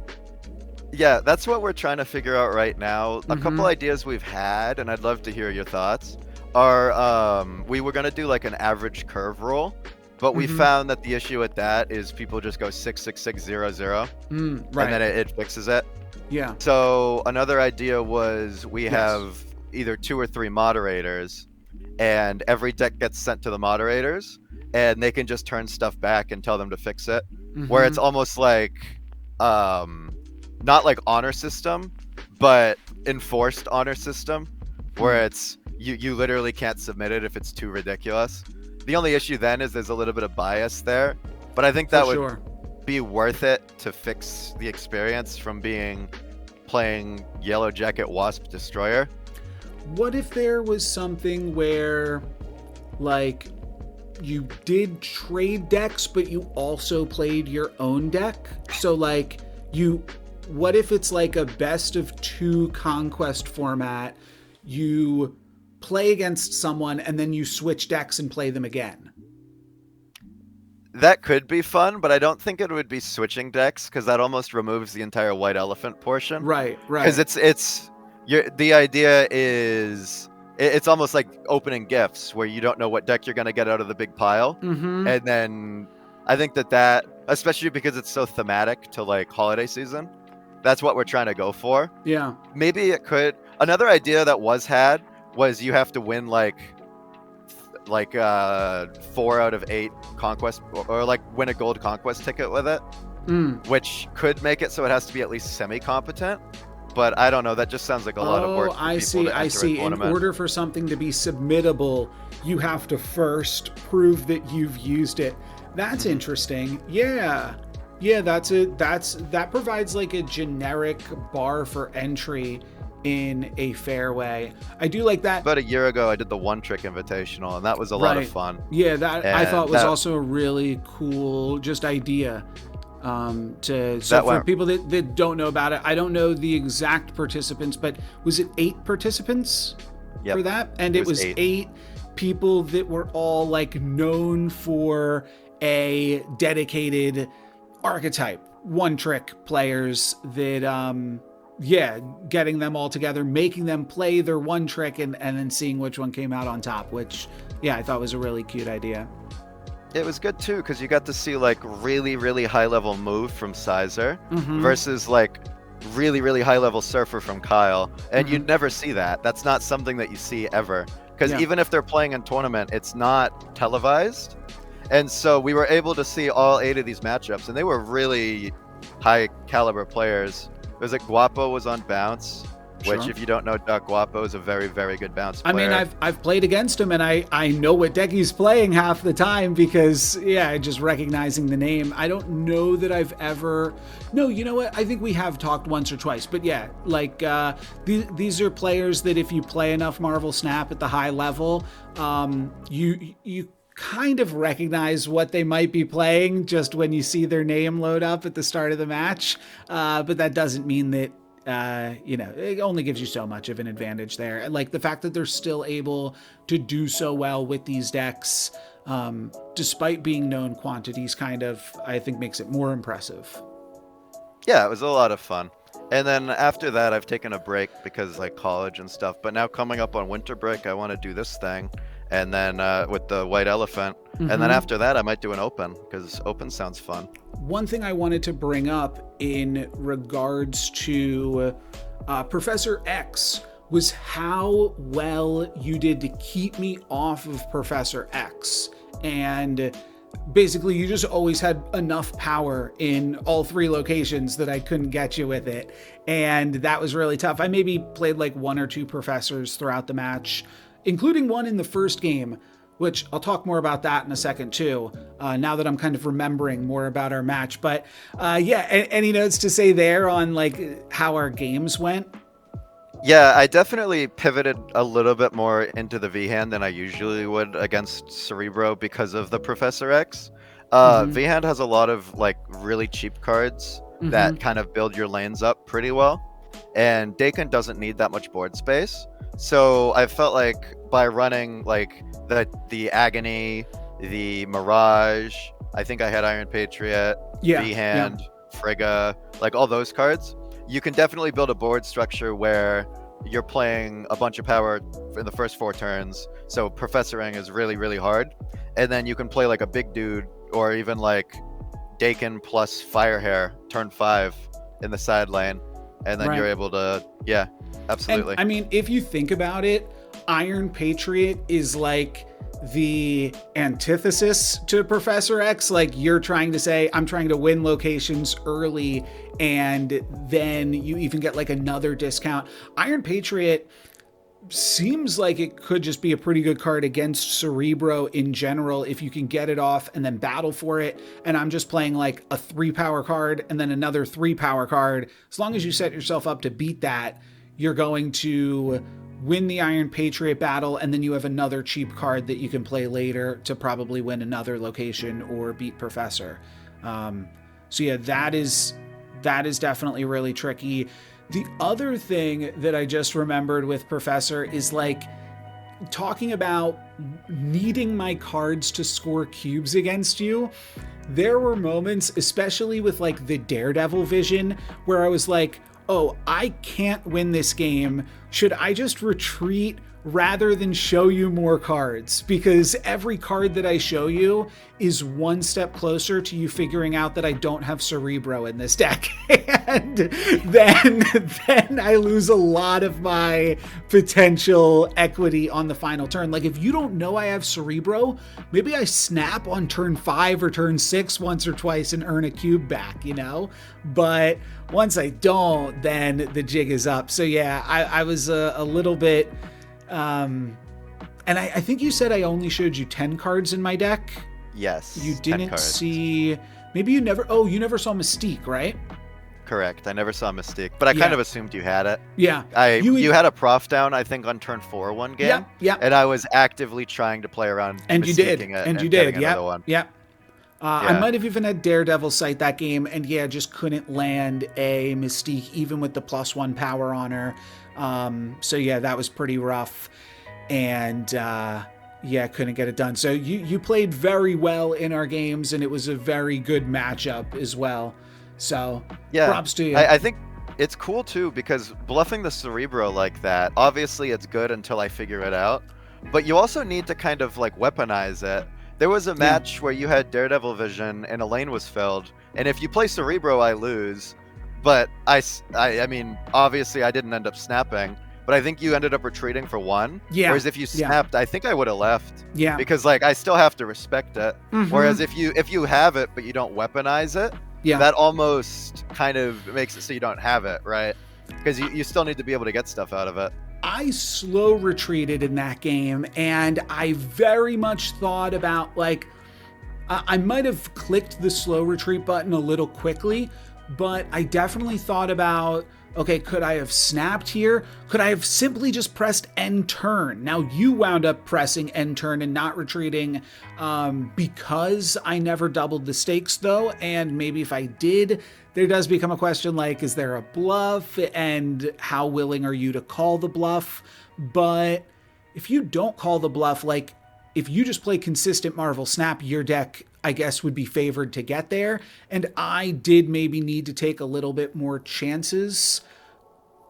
Yeah, that's what we're trying to figure out right now. A couple ideas we've had, and I'd love to hear your thoughts, are we were going to do like an average curve roll, but we found that the issue with that is people just go 6 6 6 0 0, and then it fixes it. Yeah. So another idea was we have either 2 or 3 moderators, and every deck gets sent to the moderators, and they can just turn stuff back and tell them to fix it. Where it's almost like not like honor system, but enforced honor system, where it's you literally can't submit it if it's too ridiculous. The only issue then is there's a little bit of bias there, but I think that would be worth it to fix the experience from playing Yellow Jacket Wasp Destroyer. What if there was something where like you did trade decks, but you also played your own deck? So like what if it's like a best of 2 conquest format? You play against someone and then you switch decks and play them again. That could be fun, but I don't think it would be switching decks because that almost removes the entire white elephant portion. Right. Because the idea is it's almost like opening gifts where you don't know what deck you're going to get out of the big pile. And then I think that, especially because it's so thematic to like holiday season, that's what we're trying to go for. Yeah. Maybe it could. Another idea that was you have to win like 4 out of 8 conquest or like win a gold conquest ticket with it, which could make it so it has to be at least semi-competent. But I don't know. That just sounds like a lot of work. I see. In order for something to be submittable, you have to first prove that you've used it. That's interesting. Yeah. Yeah, that provides like a generic bar for entry in a fair way. I do like that. About a year ago, I did the One Trick Invitational, and that was a lot of fun. Yeah, that I And thought was also a really cool just idea. For people that don't know about it, I don't know the exact participants, but was it 8 participants for that? And it was 8 people that were all like known for a dedicated archetype, one trick players that getting them all together, making them play their one trick and then seeing which one came out on top, which I thought was a really cute idea. It was good too, because you got to see like really, really high level move from Sizer versus like really, really high level surfer from Kyle. And you'd never see that. That's not something that you see ever. Because even if they're playing in tournament, it's not televised. And so we were able to see all 8 of these matchups, and they were really high caliber players. It was like Guapo was on bounce, which if you don't know, Doc Guapo is a very, very good bounce player. I mean, I've played against him, and I know what deck he's playing half the time because, just recognizing the name. I don't know that I've ever... No, you know what? I think we have talked once or twice. But these are players that if you play enough Marvel Snap at the high level, you kind of recognize what they might be playing just when you see their name load up at the start of the match. But that doesn't mean that it only gives you so much of an advantage there. Like the fact that they're still able to do so well with these decks, despite being known quantities, I think makes it more impressive. Yeah, it was a lot of fun. And then after that, I've taken a break because like college and stuff. But now coming up on winter break, I want to do this thing. And then with the White Elephant. And then after that, I might do an Open, because Open sounds fun. One thing I wanted to bring up in regards to Professor X was how well you did to keep me off of Professor X. And basically, you just always had enough power in all 3 locations that I couldn't get you with it. And that was really tough. I maybe played like 1 or 2 professors throughout the match, including one in the first game, which I'll talk more about that in a second too, now that I'm kind of remembering more about our match. But any notes to say there on like how our games went? Yeah, I definitely pivoted a little bit more into the V-hand than I usually would against Cerebro because of the Professor X. V-hand has a lot of like really cheap cards that kind of build your lanes up pretty well. And Dakin doesn't need that much board space. So I felt like by running like the Agony, the Mirage, I think I had Iron Patriot, V-hand, Frigga, like all those cards, you can definitely build a board structure where you're playing a bunch of power in the first 4 turns. So Professoring is really, really hard. And then you can play like a big dude or even like Dakin plus Firehair turn 5 in the side lane. And then you're able to, absolutely. And, I mean, if you think about it, Iron Patriot is like the antithesis to Professor X. Like you're trying to say, I'm trying to win locations early, and then you even get like another discount. Iron Patriot seems like it could just be a pretty good card against Cerebro in general if you can get it off and then battle for it. And I'm just playing like a 3 power card and then another 3 power card. As long as you set yourself up to beat that, you're going to win the Iron Patriot battle, and then you have another cheap card that you can play later to probably win another location or beat Professor. That is definitely really tricky. The other thing that I just remembered with Professor is like talking about needing my cards to score cubes against you. There were moments, especially with like the Daredevil vision, where I was like, oh, I can't win this game. Should I just retreat rather than show you more cards? Because every card that I show you is one step closer to you figuring out that I don't have Cerebro in this deck. And then I lose a lot of my potential equity on the final turn. Like if you don't know I have Cerebro, maybe I snap on turn 5 or turn 6 once or twice and earn a cube back, But once I don't, then the jig is up. So yeah, I was a little bit... and I think you said I only showed you 10 cards in my deck. Yes. You didn't see Maybe you never saw Mystique, right? Correct. I never saw Mystique, but I kind of assumed you had it. Yeah. You had a prof down, I think, on turn 4 one game. Yeah. And I was actively trying to play around and you did. Mystiquing it And you did. Another one. Yeah. I might have even had Daredevil sight that game, and just couldn't land a Mystique, even with the +1 power on her. So that was pretty rough. And couldn't get it done. So you played very well in our games, and it was a very good matchup as well. So props to you. I think it's cool too, because bluffing the Cerebro like that, obviously it's good until I figure it out, but you also need to kind of like weaponize it. There was a match where you had Daredevil vision and a lane was filled, and if you play Cerebro, I lose. But I mean, obviously I didn't end up snapping, but I think you ended up retreating for 1. Yeah. Whereas if you snapped, I think I would have left. Yeah. Because like I still have to respect it. Whereas if you have it but you don't weaponize it, that almost kind of makes it so you don't have it, right? Because you still need to be able to get stuff out of it. I slow retreated in that game, and I very much thought about, like, I might have clicked the slow retreat button a little quickly, but I definitely thought about, okay, could I have snapped here? Could I have simply just pressed end turn? Now, you wound up pressing end turn and not retreating because I never doubled the stakes, though, and maybe if I did, there does become a question like, is there a bluff, and how willing are you to call the bluff? But if you don't call the bluff, like, if you just play consistent Marvel Snap, your deck, I guess, would be favored to get there. And I did maybe need to take a little bit more chances.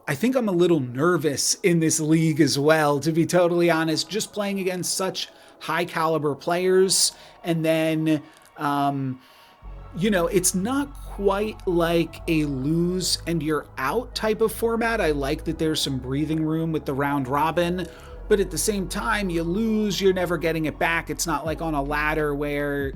I think I'm a little nervous in this league as well, to be totally honest, just playing against such high caliber players. And then, it's not quite like a lose and you're out type of format. I like that there's some breathing room with the round robin. But at the same time, you lose, you're never getting it back. It's not like on a ladder where,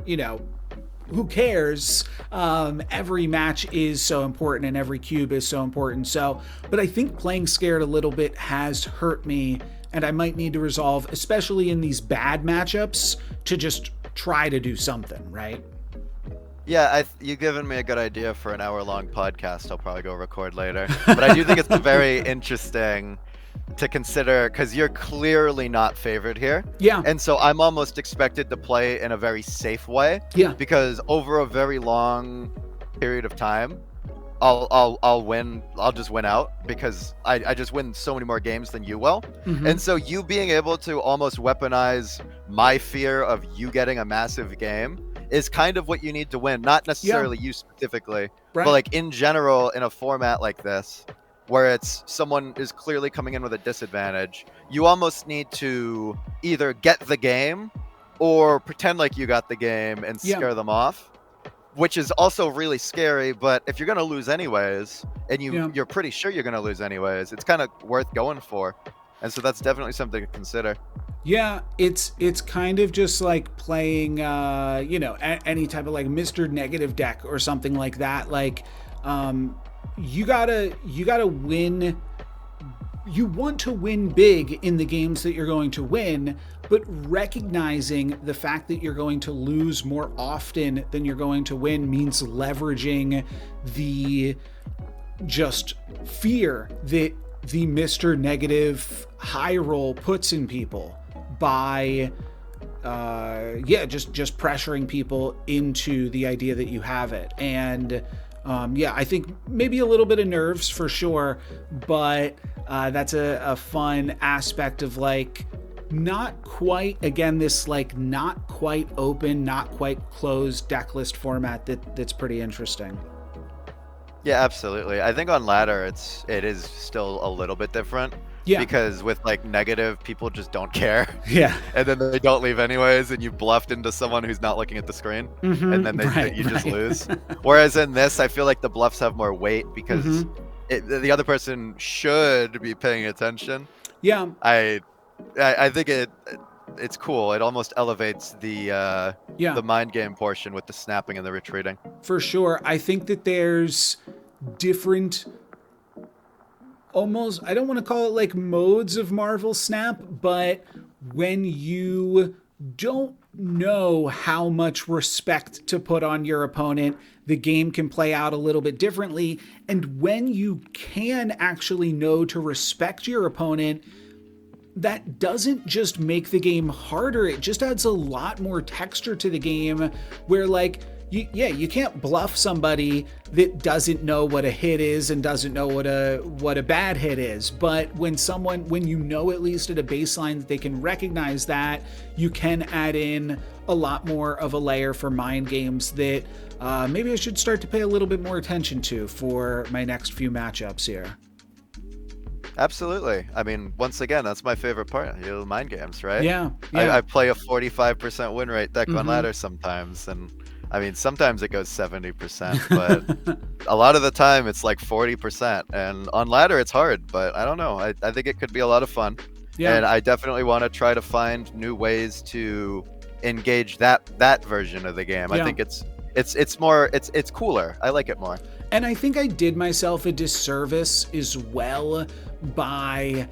who cares? Every match is so important and every cube is so important. So, but I think playing scared a little bit has hurt me, and I might need to resolve, especially in these bad matchups, to just try to do something, right? Yeah, you've given me a good idea for an hour-long podcast I'll probably go record later. But I do think it's very interesting to consider, because you're clearly not favored here. Yeah. And so I'm almost expected to play in a very safe way. Yeah. Because over a very long period of time, I'll win. I'll just win out because I just win so many more games than you will. And so you being able to almost weaponize my fear of you getting a massive game is kind of what you need to win. Not necessarily you specifically, but like in general, in a format like this, where it's someone is clearly coming in with a disadvantage, you almost need to either get the game or pretend like you got the game and scare them off, which is also really scary. But if you're going to lose anyways, and you're pretty sure you're going to lose anyways, it's kind of worth going for. And so that's definitely something to consider. Yeah, it's kind of just like playing, any type of like Mr. Negative deck or something like that. Like, you gotta win. You want to win big in the games that you're going to win, but recognizing the fact that you're going to lose more often than you're going to win means leveraging the just fear that the Mr. Negative high roll puts in people by just pressuring people into the idea that you have it. And I think maybe a little bit of nerves for sure, but that's a fun aspect of like not quite, again, this like not quite open, not quite closed deck list format that's pretty interesting. Yeah, absolutely. I think on ladder it is still a little bit different. Yeah. Because with like negative, people just don't care. Yeah. And then they don't leave anyways, and you bluffed into someone who's not looking at the screen, and then you just lose. Whereas in this, I feel like the bluffs have more weight because the other person should be paying attention. Yeah. I think it's cool. It almost elevates the mind game portion with the snapping and the retreating. For sure. I think that there's different, almost, I don't want to call it like modes of Marvel Snap, but when you don't know how much respect to put on your opponent, the game can play out a little bit differently. And when you can actually know to respect your opponent, that doesn't just make the game harder, it just adds a lot more texture to the game where, like, you can't bluff somebody that doesn't know what a hit is and doesn't know what a bad hit is. But when you know at least at a baseline that they can recognize that, you can add in a lot more of a layer for mind games that maybe I should start to pay a little bit more attention to for my next few matchups here. Absolutely. I mean, once again, that's my favorite part. Mind games, right? Yeah. I play a 45% win rate deck on ladder sometimes, and I mean, sometimes it goes 70%, but a lot of the time it's like 40%. And on ladder, it's hard, but I don't know. I think it could be a lot of fun. Yeah. And I definitely want to try to find new ways to engage that version of the game. Yeah. I think it's cooler. I like it more. And I think I did myself a disservice as well by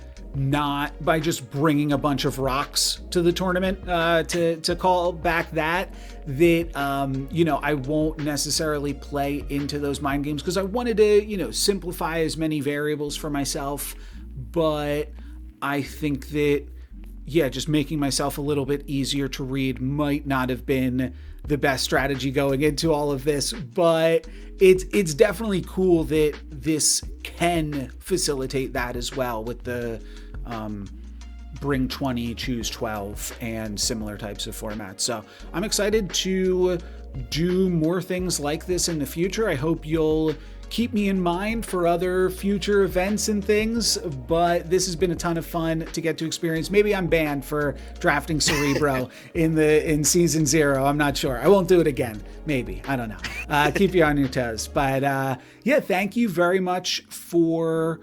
just bringing a bunch of rocks to the tournament to call back that I won't necessarily play into those mind games because I wanted to simplify as many variables for myself. But I think that just making myself a little bit easier to read might not have been the best strategy going into all of this, but it's definitely cool that this can facilitate that as well with the bring 20, choose 12, and similar types of formats. So I'm excited to do more things like this in the future. I hope you'll keep me in mind for other future events and things, but this has been a ton of fun to get to experience. Maybe I'm banned for drafting Cerebro in season 0. I'm not sure. I won't do it again. Maybe. I don't know. Keep you on your toes. But thank you very much for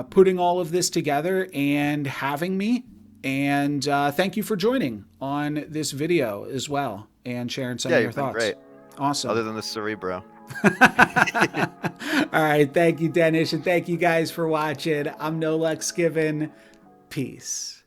putting all of this together and having me. And thank you for joining on this video as well and sharing some of your thoughts. Great. Awesome. Other than the Cerebro. All right. Thank you, Dennis. And thank you guys for watching. I'm NoLucksGiven. Peace.